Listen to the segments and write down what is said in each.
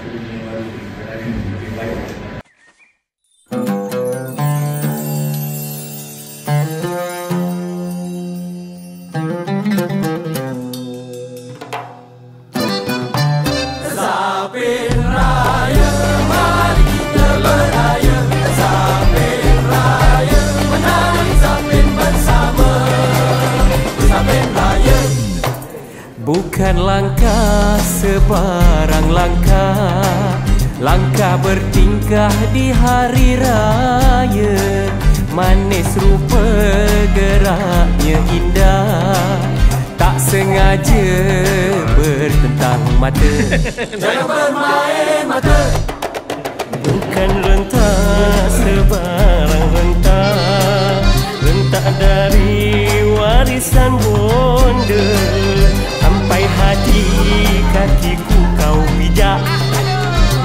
satu dunia baru yang lebih baik. Zapin Raya, mari kita beraya. Zapin Raya, menari Zapin bersama. Zapin Raya. Bukan langkah sebarang langkah, langkah bertingkah di hari raya. Manis rupa geraknya indah, tak sengaja bertentang mata. Jangan bermain mata. Bukan rentak sebarang rentak, rentak dari warisan bonda. Sampai hati kakiku kau pijak,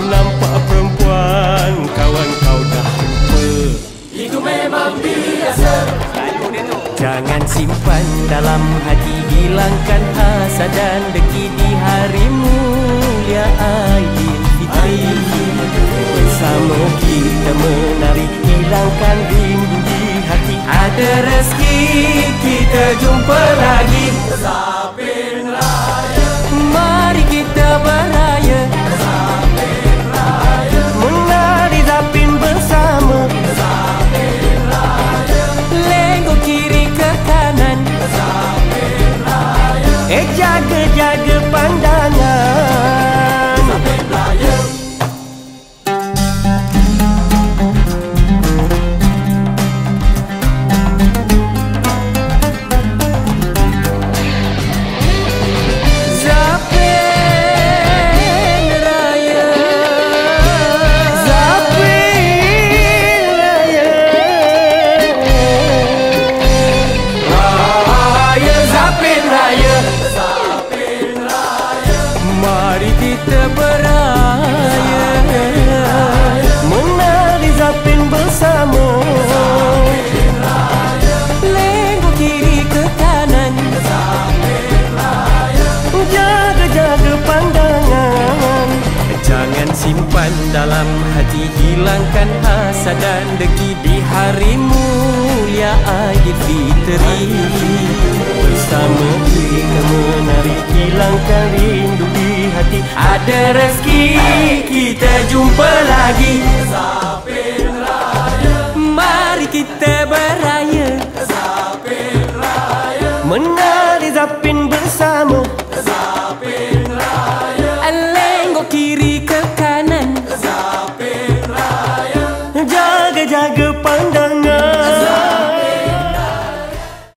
nampak perempuan kawan kau dah lupa. Itu memang biasa. Jangan simpan dalam hati, hilangkan hasad dan dengki di hari mulia Aidilfitri. Bersama kita menari, hilangkan rindu di hati. Ada rezeki kita jumpa lagi. Zapin Raya, Mari kita beraya. Zapin Raya, Menari Zapin bersama. Zapin Raya, Lenggok kiri ke kanan. Zapin Raya, Jaga-jaga pandangan. Zapin Raya. Zapin Raya, Zapin Raya, Raya Zapin Raya. Zapin Raya, Mari kita beraya, menari Zapin bersama. Lenggok kiri ke kanan, jaga-jaga pandangan. Jangan simpan dalam hati, hilangkan hasad dan dengki di hari mulia Aidilfitri. Bersama kita menari, hilangkan rindu di hati. Ada rezeki kita jumpa lagi.